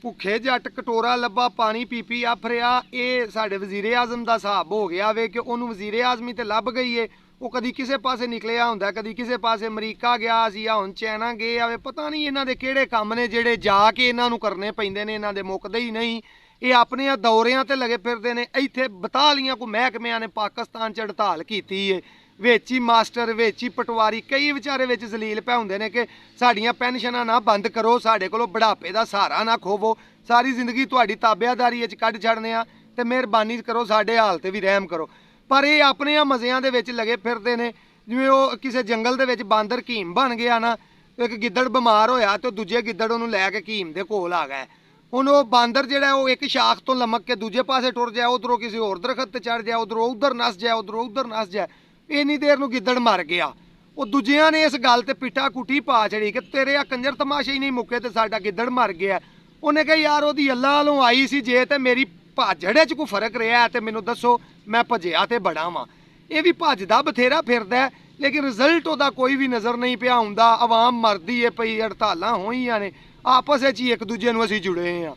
ਭੁੱਖੇ ਜੱਟ ਕਟੋਰਾ ਲੱਭਾ ਪਾਣੀ ਪੀ ਪੀ ਆਫਰਿਆ। ਇਹ ਸਾਡੇ ਵਜ਼ੀਰ ਆਜ਼ਮ ਦਾ ਹਿਸਾਬ ਹੋ ਗਿਆ ਵੇ ਕਿ ਉਹਨੂੰ ਵਜ਼ੀਰ ਆਜ਼ਮੀ ਤੇ ਲੱਭ ਗਈ ਏ। ਉਹ ਕਦੀ ਕਿਸੇ ਪਾਸੇ ਨਿਕਲਿਆ ਹੁੰਦਾ, ਕਦੀ ਕਿਸੇ ਪਾਸੇ ਅਮਰੀਕਾ ਗਿਆ ਸੀ, ਆ ਹੁਣ ਚਾਈਨਾ ਗਏ ਆਵੇ। ਪਤਾ ਨਹੀਂ ਇਹਨਾਂ ਦੇ ਕਿਹੜੇ ਕੰਮ ਨੇ ਜਿਹੜੇ ਜਾ ਕੇ ਇਹਨਾਂ ਨੂੰ ਕਰਨੇ ਪੈਂਦੇ ਨੇ, ਇਹਨਾਂ ਦੇ ਮੁੱਕਦੇ ਹੀ ਨਹੀਂ। ਇਹ ਆਪਣੇ ਦੌਰਿਆਂ ਤੇ ਲਗੇ ਫਿਰਦੇ ਨੇ। ਇੱਥੇ ਬਤਾਲੀਆਂ ਕੋ ਮਹਿਕਮਿਆਂ ਨੇ ਪਾਕਿਸਤਾਨ 'ਚ ਹੜਤਾਲ ਕੀਤੀ ਏ, ਵਿੱਚ ਹੀ ਮਾਸਟਰ, ਵਿੱਚ ਹੀ ਪਟਵਾਰੀ, ਕਈ ਵਿਚਾਰੇ ਵਿੱਚ ਜ਼ਲੀਲ ਪੈ ਹੁੰਦੇ ਨੇ ਕਿ ਸਾਡੀਆਂ ਪੈਨਸ਼ਨਾਂ ਨਾ ਬੰਦ ਕਰੋ, ਸਾਡੇ ਕੋਲੋਂ ਬੁਢਾਪੇ ਦਾ ਸਹਾਰਾ ਨਾ ਖੋਵੋ, ਸਾਰੀ ਜ਼ਿੰਦਗੀ ਤੁਹਾਡੀ ਤਾਬਿਆਦਾਰੀ 'ਚ ਕੱਢ ਛੱਡਨੇ ਆ ਤੇ ਮਿਹਰਬਾਨੀ ਕਰੋ ਸਾਡੇ ਹਾਲ ਤੇ ਵੀ ਰਹਿਮ ਕਰੋ। ਪਰ ਇਹ ਆਪਣੇ ਆ ਮਜ਼ਿਆਂ ਦੇ ਵਿੱਚ ਲਗੇ ਫਿਰਦੇ ਨੇ। ਜਿਵੇਂ ਉਹ ਕਿਸੇ ਜੰਗਲ ਦੇ ਵਿੱਚ ਬਾਂਦਰ ਹਕੀਮ ਬਣ ਗਿਆ ਨਾ, ਇੱਕ ਗਿੱਦੜ ਬਿਮਾਰ ਹੋਇਆ ਤੇ ਦੂਜੇ ਗਿੱਦੜ ਉਹਨੂੰ ਲੈ ਕੇ ਹਕੀਮ ਦੇ ਕੋਲ ਆ ਗਏ। ਹੁਣ ਉਹ ਬਾਂਦਰ ਜਿਹੜਾ ਉਹ ਇੱਕ ਸ਼ਾਖ ਤੋਂ ਲਮਕ ਕੇ ਦੂਜੇ ਪਾਸੇ ਟੁਰ ਜਾਏ, ਉਧਰੋਂ ਕਿਸੇ ਹੋਰ ਦਰਖਤ ਤੇ ਚੜ ਜਾਏ, ਉਧਰੋਂ ਉਧਰ ਨੱਸ ਜਾਏ, ਉਧਰੋਂ ਉਧਰ ਨੱਸ ਜਾਏ। ਇੰਨੀ ਦੇਰ ਨੂੰ ਗਿੱਦੜ ਮਰ ਗਿਆ। ਉਹ ਦੂਜਿਆਂ ਨੇ ਇਸ ਗੱਲ ਤੇ ਪਿੱਟਾ ਕੁੱਟੀ ਪਾ ਛੜੀ ਕਿ ਤੇਰੇ ਆ ਕੰਜਰ ਤਮਾਸ਼ੇ ਹੀ ਨਹੀਂ ਮੁੱਕੇ ਤੇ ਸਾਡਾ ਗਿੱਦੜ ਮਰ ਗਿਆ। ਉਹਨੇ ਕਿਹਾ ਯਾਰ ਉਹਦੀ ਅੱਲਾ ਵੱਲੋਂ ਆਈ ਸੀ, ਜੇ ਤੇ ਮੇਰੀ ਭਾਜੜੇ 'ਚ ਕੋਈ ਫਰਕ ਰਿਹਾ ਤੇ ਮੈਨੂੰ ਦੱਸੋ, ਮੈਂ ਭੱਜਿਆ ਤੇ ਬੜਾ ਵਾਂ। ਇਹ ਵੀ ਭੱਜਦਾ ਬਥੇਰਾ ਫਿਰਦਾ, ਲੇਕਿਨ ਰਿਜ਼ਲਟ ਉਹਦਾ ਕੋਈ ਵੀ ਨਜ਼ਰ ਨਹੀਂ ਪਿਆ ਆਉਂਦਾ। ਆਵਾਮ ਮਰਦੀ ਏ ਪਈ, ਹੜਤਾਲਾਂ ਹੋਈਆਂ ਨੇ, ਆਪਸ ਵਿੱਚ ਹੀ ਇੱਕ ਦੂਜੇ ਨੂੰ ਅਸੀਂ ਜੁੜੇ ਹਾਂ।